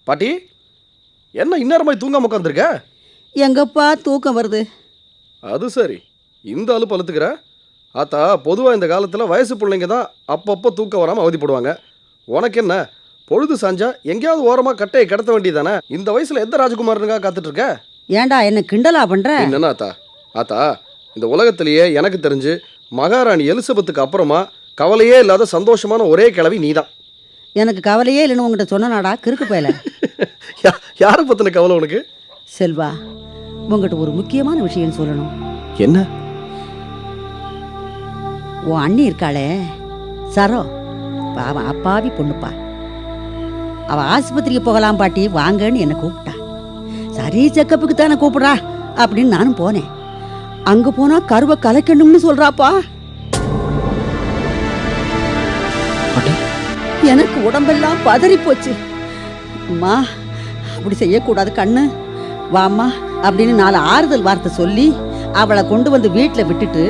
பாட்டி, என்ன இந்நேரமாய் தூங்காம உட்காந்துருக்க? எங்கப்பா தூக்கம் வருது. அது சரி, இந்த அலுப்பு அழுத்துக்கிற. ஆத்தா, பொதுவாக இந்த காலத்தில் வயசு பிள்ளைங்க தான் அப்பப்போ தூக்கம் வராமல் அவதிப்படுவாங்க. உனக்கு என்ன, பொழுது சாஞ்சா எங்கேயாவது ஓரமாக கட்டையை கடத்த வேண்டியதானே? இந்த வயசில் எந்த ராஜகுமாரனுக்கா காத்துட்டு இருக்க? ஏண்டா என்ன கிண்டலா பண்ற? என்னன்னா ஆத்தா, ஆத்தா, இந்த உலகத்திலேயே எனக்கு தெரிஞ்சு மகாராணி எலிசபெத்துக்கு அப்புறமா கவலையே இல்லாத சந்தோஷமான ஒரே கிழவி நீதான். எனக்கு கவலையே இல்லைன்னு உங்ககிட்ட சொன்னனாடா கிறுக்கு பயல. யாரை பற்றின கவலை உனக்கு? செல்வா, உங்ககிட்ட ஒரு முக்கியமான விஷயம் சொல்லணும். என்ன? உன் அண்ணி இருக்காளே சரோ, பாவம் அப்பாவி பொண்ணுப்பா. அவ ஆஸ்பத்திரிக்கு போகலாம் பாட்டி வாங்கன்னு என்னை கூப்பிட்டா. சரி, செக்கப்புக்கு தானே கூப்பிடுறா அப்படின்னு நானும் போனேன். அங்க போனா கருவை கலைக்கணும்னு சொல்றாப்பா. எனக்கு உடம்பெல்லாம் பதறி போச்சு. அம்மா, அப்படி செய்யக்கூடாது கண்ணு, வாம்மா அப்படின்னு 4 ஆறுதல் வார்த்தை சொல்லி அவளை கொண்டு வந்து வீட்டில் விட்டுட்டு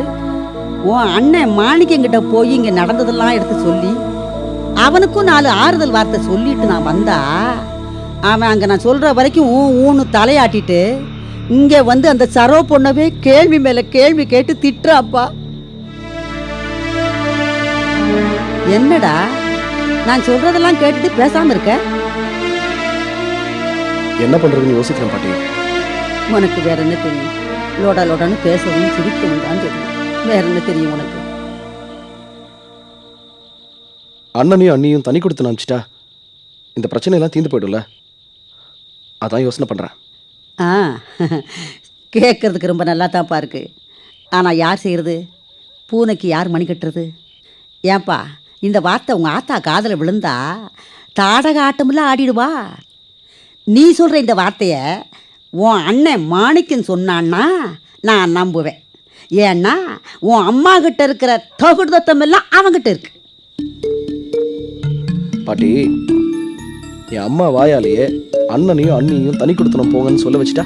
உன் அண்ணன் மாணிக்கங்கிட்ட போய் இங்கே நடந்ததெல்லாம் எடுத்து சொல்லி அவனுக்கும் 4 ஆறுதல் வார்த்தை சொல்லிட்டு நான் வந்தா, அவன் அங்கே நான் சொல்கிற வரைக்கும் ஊன்னு தலையாட்டிட்டு இங்கே வந்து அந்த சரோ பொண்ணவே கேள்வி மேலே கேள்வி கேட்டு திட்டுறாப்பா. என்னடா நான் சொல்றதெல்லாம் கேட்டுட்டு பேசாம இருக்க? என்ன பண்றதுன்னு யோசிக்கிறேன் பாட்டி. உனக்கு வேற என்ன தெரியும்? லோடா லோடான்னு பேசவும் சிரிக்கவும் தான் தெரியும். வேற என்ன தெரியும் உனக்கு? அண்ணனையும் அண்ணியும் தனி கொடுத்து நினச்சிட்டா இந்த பிரச்சனையெல்லாம் தீர்ந்து போய்டும்ல, அதான் யோசனை பண்ணுறேன். கேட்கறதுக்கு ரொம்ப நல்லா தான்ப்பா இருக்கு. ஆனால் யார் செய்கிறது? பூனைக்கு யார் மணி கட்டுறது? ஏன்பா, இந்த வார்த்தை உங்கள் ஆத்தா காதில் விழுந்தா தாடக ஆட்டமெல்லாம் ஆடிடுவா. நீ சொல்கிற இந்த வார்த்தையை உன் அண்ணன் மாணிக்கன்னு சொன்னான்னா நான் நம்புவேன். ஏன்னா உன் அம்மா கிட்ட இருக்கிற தொகுதத்தம் எல்லாம் அவங்கிட்ட இருக்கு. பாட்டி, என் அம்மா வாயாலேயே அண்ணனையும் அண்ணியும் தனி கொடுத்தனும் போங்கன்னு சொல்ல வச்சுட்டா.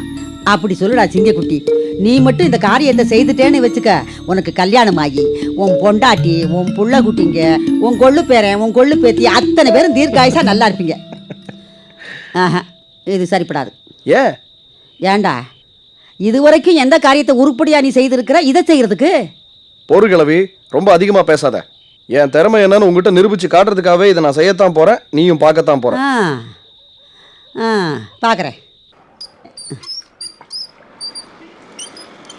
அப்படி சொல்லுடா சிங்கக்குட்டி. நீ மட்டும் இந்த காரியத்தை செய்துட்டேன்னு வச்சுக்க, உனக்கு கல்யாணம் ஆகி உன் பொண்டாட்டி, உன் புள்ள குட்டிங்க, உன் கொள்ளு பேரன், உன் கொள்ளு பேத்தி அத்தனை பேரும் தீர்க்காயுசா நல்லா இருப்பீங்க. ஆஹா, இது சரிப்படாது. ஏண்டா, இதுவரைக்கும் எந்த காரியத்தை உருப்படியா நீ செய்திருக்கிற? இதை செய்யறதுக்கு பொறுகிழவி, ரொம்ப அதிகமாக பேசாத. என் திறமை என்னன்னு உங்ககிட்ட நிரூபிச்சு காட்டுறதுக்காகவே இதை நான் செய்யத்தான் போகிறேன், நீயும் பார்க்கத்தான் போகிறேன். பார்க்குறேன்.